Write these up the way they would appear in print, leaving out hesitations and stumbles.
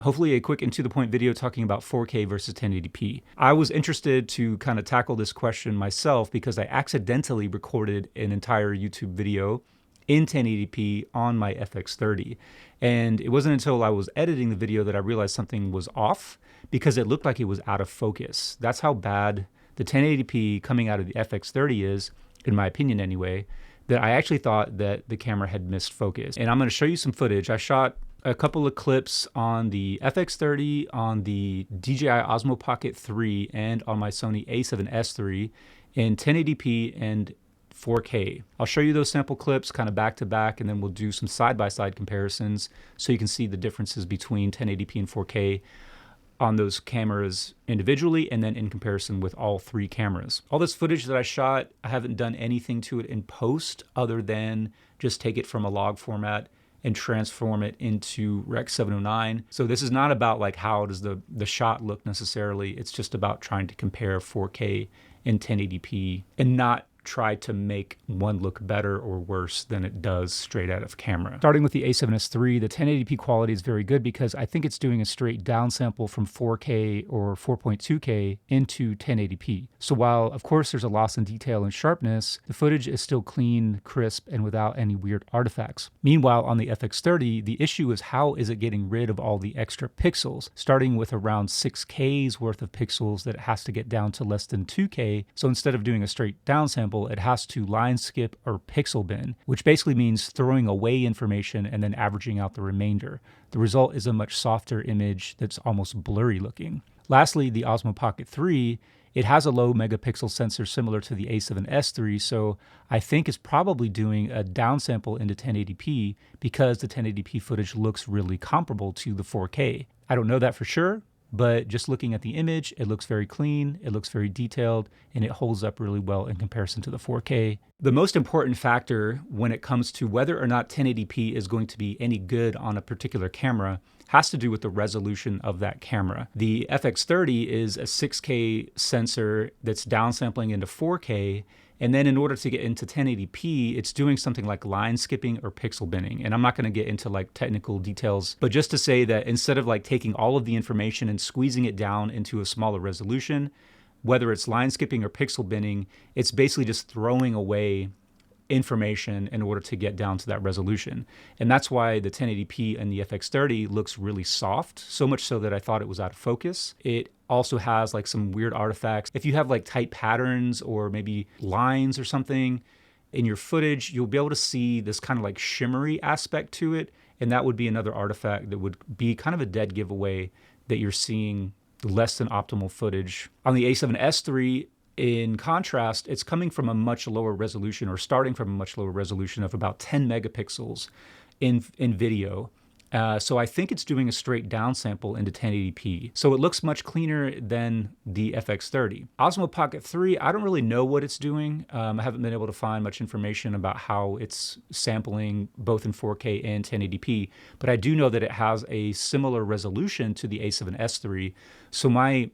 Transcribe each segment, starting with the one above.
Hopefully a quick and to the point video talking about 4K versus 1080p. I was interested to kind of tackle this question myself because I accidentally recorded an entire YouTube video in 1080p on my FX30. And it wasn't until I was editing the video that I realized something was off because it looked like it was out of focus. That's how bad the 1080p coming out of the FX30 is, in my opinion anyway, that I actually thought that the camera had missed focus. And I'm going to show you some footage. I shot a couple of clips on the FX30, on the DJI Osmo Pocket 3, and on my Sony a7S in 1080p and 4K. I'll show you those sample clips kind of back to back, and then we'll do some side-by-side comparisons so you can see the differences between 1080p and 4K on those cameras individually and then in comparison with all three cameras. All this footage that I shot, I haven't done anything to it in post other than just take it from a log format and transform it into Rec. 709. So this is not about like how does the shot look necessarily. It's just about trying to compare 4K and 1080p and not try to make one look better or worse than it does straight out of camera. Starting with the a7S III, the 1080p quality is very good because I think it's doing a straight downsample from 4K or 4.2K into 1080p. So while of course there's a loss in detail and sharpness, the footage is still clean, crisp, and without any weird artifacts. Meanwhile, on the FX30, the issue is how is it getting rid of all the extra pixels, starting with around 6K's worth of pixels that it has to get down to less than 2K. So instead of doing a straight downsample, it has to line skip or pixel bin, which basically means throwing away information and then averaging out the remainder. The result is a much softer image that's almost blurry looking. Lastly, the Osmo Pocket 3, it has a low megapixel sensor similar to the a7S III, so I think it's probably doing a downsample into 1080p because the 1080p footage looks really comparable to the 4K. I don't know that for sure, but just looking at the image, it looks very clean, it looks very detailed, and it holds up really well in comparison to the 4K. The most important factor when it comes to whether or not 1080p is going to be any good on a particular camera has to do with the resolution of that camera. The FX30 is a 6K sensor that's downsampling into 4K, and then in order to get into 1080p, it's doing something like line skipping or pixel binning. And I'm not gonna get into like technical details, but just to say that instead of like taking all of the information and squeezing it down into a smaller resolution, whether it's line skipping or pixel binning, it's basically just throwing away information in order to get down to that resolution. And that's why the 1080p and the FX30 looks really soft, so much so that I thought it was out of focus. It also has like some weird artifacts. If you have like tight patterns or maybe lines or something in your footage, you'll be able to see this kind of like shimmery aspect to it. And that would be another artifact that would be kind of a dead giveaway that you're seeing less than optimal footage. On the a7S III, in contrast, it's coming from a much lower resolution or starting from a much lower resolution of about 10 megapixels in video. So I think it's doing a straight downsample into 1080p. So it looks much cleaner than the FX30. Osmo Pocket 3, I don't really know what it's doing. I haven't been able to find much information about how it's sampling both in 4K and 1080p, but I do know that it has a similar resolution to the a7S III. So my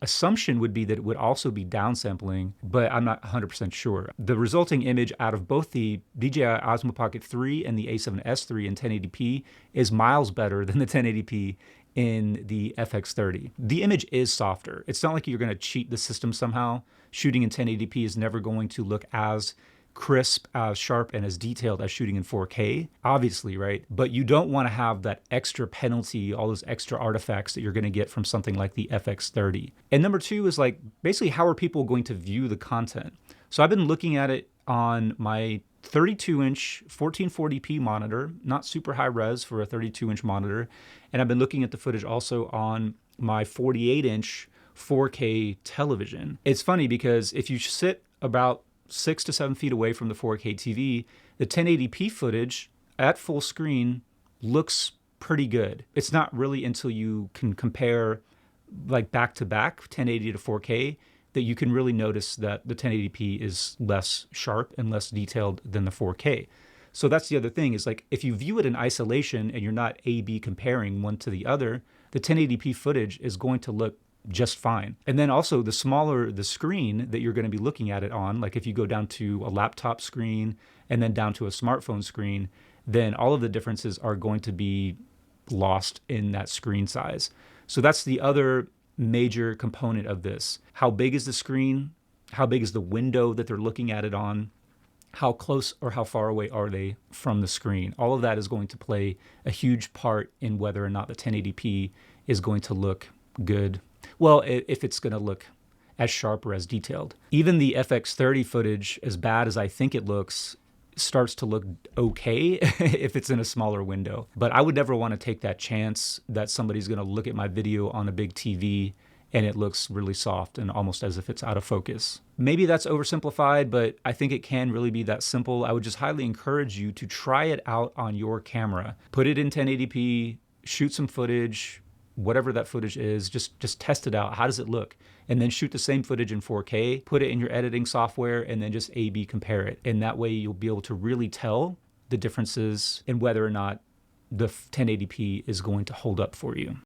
assumption would be that it would also be downsampling, but I'm not 100% sure. The resulting image out of both the DJI Osmo Pocket 3 and the a7S III in 1080p is miles better than the 1080p in the FX30. The image is softer. It's not like you're going to cheat the system somehow. Shooting in 1080p is never going to look as crisp, as sharp, and as detailed as shooting in 4K, obviously, right? But you don't want to have that extra penalty, all those extra artifacts that you're going to get from something like the FX30. And number two is like, basically, how are people going to view the content? So I've been looking at it on my 32-inch 1440p monitor, not super high res for a 32-inch monitor. And I've been looking at the footage also on my 48-inch 4K television. It's funny because if you sit about 6 to 7 feet away from the 4K TV, the 1080p footage at full screen looks pretty good. It's not really until you can compare like back to back 1080 to 4K that you can really notice that the 1080p is less sharp and less detailed than the 4K. So that's the other thing is like if you view it in isolation and you're not A/B comparing one to the other, the 1080p footage is going to look just fine. And then also the smaller the screen that you're going to be looking at it on, like if you go down to a laptop screen and then down to a smartphone screen, then all of the differences are going to be lost in that screen size. So that's the other major component of this. How big is the screen? How big is the window that they're looking at it on? How close or how far away are they from the screen? All of that is going to play a huge part in whether or not the 1080p is going to look good. Well, if it's going to look as sharp or as detailed. Even the FX30 footage, as bad as I think it looks, starts to look okay if it's in a smaller window. But I would never want to take that chance that somebody's going to look at my video on a big TV and it looks really soft and almost as if it's out of focus. Maybe that's oversimplified, but I think it can really be that simple. I would just highly encourage you to try it out on your camera. Put it in 1080p, shoot some footage, whatever that footage is, just test it out. How does it look? And then shoot the same footage in 4K, put it in your editing software, and then just A/B compare it. And that way you'll be able to really tell the differences in whether or not the 1080p is going to hold up for you.